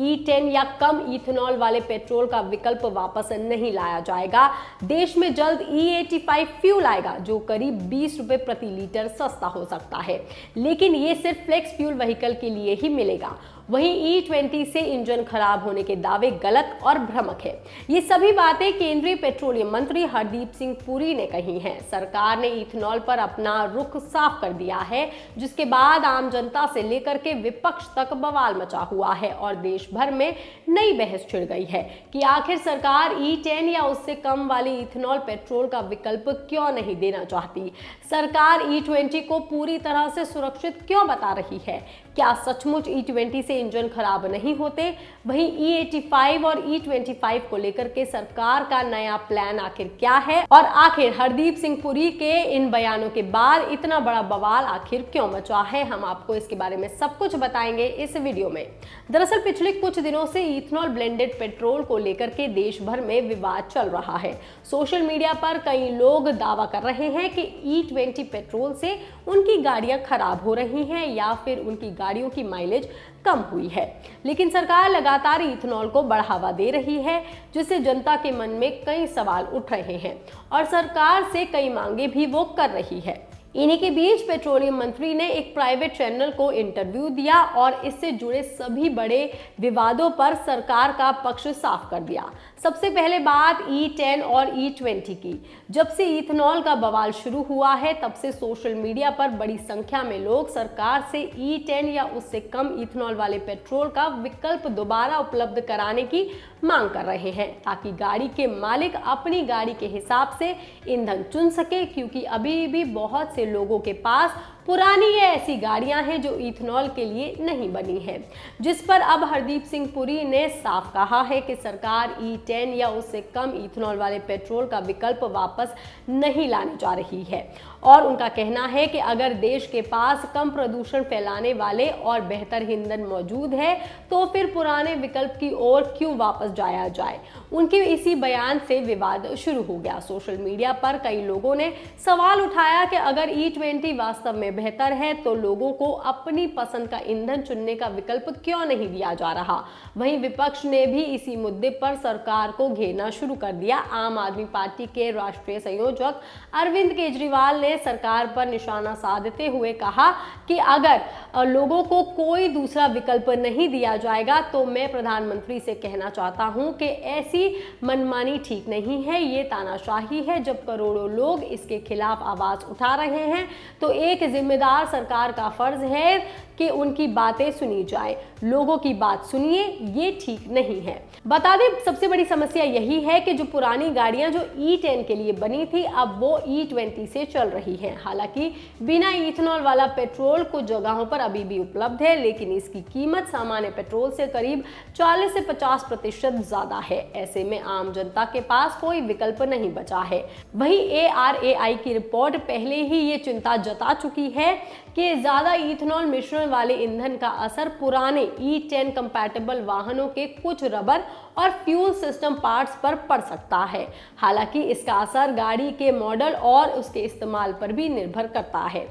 E10 या कम ethanol वाले petrol का विकल्प वापस नहीं लाया जाएगा। देश में जल्द E85 फ्यूल आएगा जो करीब 20 रुपए प्रति लीटर सस्ता हो सकता है, लेकिन ये सिर्फ फ्लेक्स फ्यूल व्हीकल के लिए ही मिलेगा। वहीं E20 से इंजन खराब होने के दावे गलत और भ्रामक है। ये सभी बातें केंद्रीय पेट्रोलियम मंत्री हरदीप सिंह पुरी ने कही हैं। सरकार ने इथेनॉल पर अपना रुख साफ कर दिया है, जिसके बाद आम जनता से लेकर के विपक्ष तक बवाल मचा हुआ है और देश भर में नई बहस छिड़ गई है कि आखिर सरकार E10 या उससे कम वाले इथेनॉल पेट्रोल का विकल्प क्यों नहीं देना चाहती। सरकार E20 को पूरी तरह से सुरक्षित क्यों बता रही है। क्या सचमुच E20 से इंजन खराब नहीं होते। वहीं E85 और E25 को लेकर के सरकार का नया प्लान आखिर क्या है और आखिर हरदीप सिंह पुरी के इन बयानों के बाद इतना बड़ा बवाल आखिर क्यों मचा है, हम आपको इसके बारे में सब कुछ बताएंगे इस वीडियो में। दरअसल पिछले कुछ दिनों से इथेनॉल ब्लेंडेड पेट्रोल को लेकर के देश भर में विवाद चल रहा है। सोशल मीडिया पर कई लोग दावा कर रहे हैं कि E20 पेट्रोल से उनकी गाड़ियां खराब हो रही हैं या फिर उनकी गाड़ियों की माइलेज कम हुई है, लेकिन सरकार लगातार इथेनॉल को बढ़ावा दे रही है, जिससे जनता के मन में कई सवाल उठ रहे हैं और सरकार से कई मांगे भी वो कर रही है। इन्हीं के बीच पेट्रोलियम मंत्री ने एक प्राइवेट चैनल को इंटरव्यू दिया और इससे जुड़े सभी बड़े विवादों पर सरकार का पक्ष साफ कर दिया। सबसे पहले बात E10 और E20 की। जब से इथेनॉल का बवाल शुरू हुआ है तब से सोशल मीडिया पर बड़ी संख्या में लोग सरकार से E10 या उससे कम इथेनॉल वाले पेट्रोल का विकल्प दोबारा उपलब्ध कराने की मांग कर रहे हैं, ताकि गाड़ी के मालिक अपनी गाड़ी के हिसाब से ईंधन चुन सके, क्योंकि अभी भी बहुत से लोगों के पास पुरानी ऐसी गाड़ियां हैं जो इथेनॉल के लिए नहीं बनी हैं, जिस पर अब हरदीप सिंह पुरी ने साफ कहा है कि सरकार E10 या उससे कम इथेनॉल वाले पेट्रोल का विकल्प वापस नहीं लाने जा रही है और उनका कहना है कि अगर देश के पास कम प्रदूषण फैलाने वाले और बेहतर ईंधन मौजूद है तो फिर पुराने विकल्प की ओर क्यों वापस जाया जाए। उनके इसी बयान से विवाद शुरू हो गया। सोशल मीडिया पर कई लोगों ने सवाल उठाया कि अगर E20 वास्तव में बेहतर है तो लोगों को अपनी पसंद का ईंधन चुनने का विकल्प क्यों नहीं दिया जा रहा। वहीं विपक्ष ने भी इसी मुद्दे पर सरकार को घेरना शुरू कर दिया। आम आदमी पार्टी के राष्ट्रीय संयोजक अरविंद केजरीवाल ने सरकार पर निशाना साधते हुए कहा कि अगर लोगों को कोई दूसरा विकल्प नहीं दिया जाएगा तो मैं प्रधानमंत्री से कहना चाहता हूं कि ऐसी मनमानी ठीक नहीं है, ये तानाशाही है। जब करोड़ों लोग इसके खिलाफ आवाज उठा रहे हैं तो एक जिम्मेदार सरकार का फर्ज है कि उनकी बातें सुनी जाए। लोगों की बात सुनिए, ये ठीक नहीं है। बता दें सबसे बड़ी समस्या यही है कि जो पुरानी गाड़ियां जो E10 के लिए बनी थी अब वो E20 से चल रही हैं। हालांकि बिना इथेनॉल वाला पेट्रोल कुछ जगहों पर अभी भी उपलब्ध है, लेकिन इसकी कीमत सामान्य पेट्रोल से करीब 40 से 50% ज्यादा है। ऐसे में आम जनता के पास कोई विकल्प नहीं बचा है। वहीं ARAI की रिपोर्ट पहले ही ये चिंता जता चुकी है कि ज्यादा इथेनॉल मिश्रण वाले ईंधन का असर पुराने E10 कंपैटिबल वाहनों के कुछ रबर और फ्यूल सिस्टम पार्ट्स पर पड़ सकता है। हालांकि इसका असर गाड़ी के मॉडल और उसके इस्तेमाल पर भी निर्भर करता है।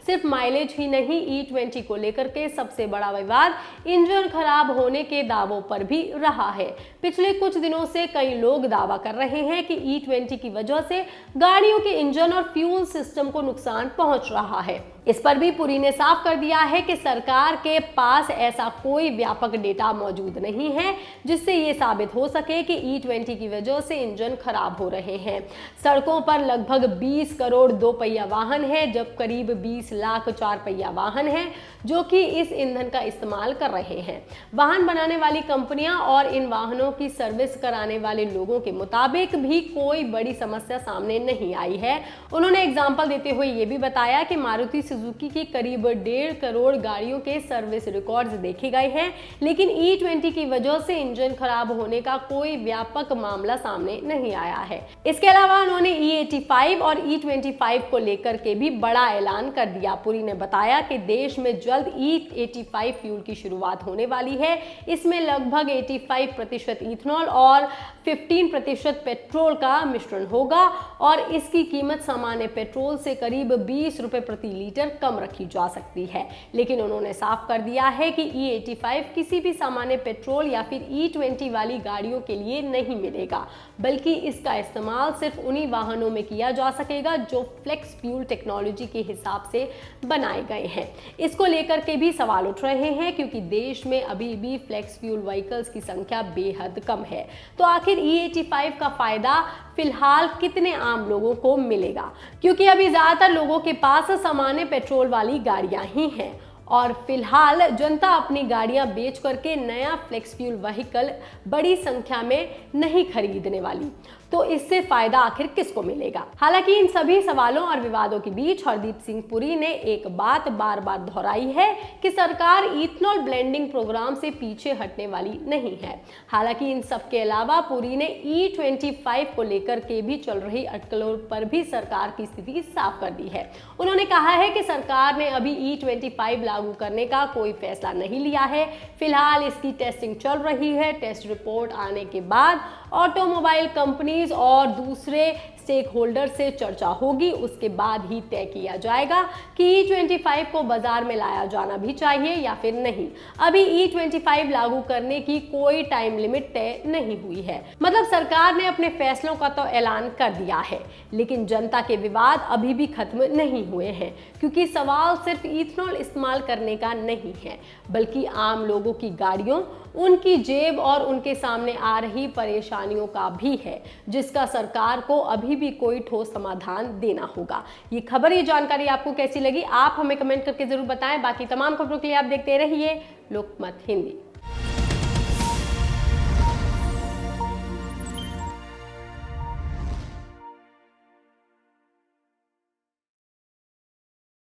सिर्फ माइलेज ही नहीं, E20 को लेकर के सबसे बड़ा विवाद इंजन खराब होने के दावों पर भी रहा है। पिछले कुछ दिनों से कई लोग दावा कर रहे हैं कि E20 की वजह से गाड़ियों के इंजन और फ्यूल सिस्टम को नुकसान पहुंच रहा है। इस पर भी पुरी ने साफ कर दिया है कि सरकार के पास ऐसा कोई व्यापक डेटा मौजूद नहीं है जिससे ये साबित हो सके कि E20 की वजह से इंजन खराब हो रहे हैं। सड़कों पर लगभग 20 करोड़ 2 पहिया वाहन हैं, जब करीब 20 लाख 4 पहिया वाहन हैं जो कि इस ईंधन का इस्तेमाल कर रहे हैं। वाहन बनाने वाली कंपनियां और इन वाहनों की सर्विस कराने वाले लोगों के मुताबिक भी कोई बड़ी समस्या सामने नहीं आई है। उन्होंने एग्जाम्पल देते हुए ये भी बताया कि मारुति सुजुकी की करीब 1.5 करोड़ गाड़ियों के सर्विस रिकॉर्ड्स देखे गए हैं, लेकिन E20 की वजह से इंजन खराब होने का कोई व्यापक मामला सामने नहीं आया है। इसके अलावा उन्होंने E85 और E25 को लेकर के भी बड़ा ऐलान कर दिया। पुरी ने बताया कि देश में जल्द E85 फ्यूल की शुरुआत होने वाली है। इसमें लगभग 85% इथेनॉल और 15% पेट्रोल का मिश्रण होगा और इसकी कीमत सामान्य पेट्रोल से करीब 20 रुपए प्रति लीटर फीचर कम रखी जा सकती है, लेकिन उन्होंने साफ कर दिया है कि E85 किसी भी सामान्य पेट्रोल या फिर E20 वाली गाड़ियों के लिए नहीं मिलेगा, बल्कि इसका इस्तेमाल सिर्फ उन्हीं वाहनों में किया जा सकेगा जो फ्लेक्स फ्यूल टेक्नोलॉजी के हिसाब से बनाए गए हैं। इसको लेकर के भी सवाल उठ रहे हैं, क्योंकि देश में अभी भी फ्लेक्स फ्यूल व्हीकल्स की संख्या बेहद कम है। तो आखिर E85 का फायदा फिलहाल कितने आम लोगों को मिलेगा, क्योंकि अभी ज्यादातर लोगों के पास सामान्य पेट्रोल वाली गाड़ियां ही हैं और फिलहाल जनता अपनी गाड़ियां बेच करके नया फ्लेक्स फ्यूल व्हीकल बड़ी संख्या में नहीं खरीदने वाली। तो इससे फायदा आखिर किसको मिलेगा? हालांकि इन सभी सवालों और विवादों के बीच हरदीप सिंह पुरी ने एक बात बार बार दोहराई है कि सरकार इथेनॉल ब्लेंडिंग प्रोग्राम से पीछे हटने वाली नहीं है। हालांकि इन सब के अलावा पुरी ने E25 को लेकर के भी चल रही अटकलों पर भी सरकार की स्थिति साफ कर दी है। उन्होंने कहा है कि सरकार ने अभी E25 लागू करने का कोई फैसला नहीं लिया है। फिलहाल इसकी टेस्टिंग चल रही है। टेस्ट रिपोर्ट आने के बाद ऑटोमोबाइल कंपनीज और दूसरे स्टेक होल्डर से चर्चा होगी, उसके बाद ही तय किया जाएगा कि E25 को बाजार में लाया जाना भी चाहिए या फिर नहीं। अभी E25 लागू करने की कोई टाइम लिमिट तय नहीं हुई है। मतलब सरकार ने अपने फैसलों का तो ऐलान कर दिया है, लेकिन जनता के विवाद अभी भी खत्म नहीं हुए हैं, क्योंकि सवाल सिर्फ इथेनॉल इस्तेमाल करने का नहीं है, बल्कि आम लोगों की गाड़ियों, उनकी जेब और उनके सामने आ रही परेशानियों का भी है, जिसका सरकार को अभी भी कोई ठोस समाधान देना होगा। ये खबर, ये जानकारी आपको कैसी लगी? आप हमें कमेंट करके जरूर बताएं। बाकी तमाम खबरों के लिए आप देखते रहिए लोकमत हिंदी।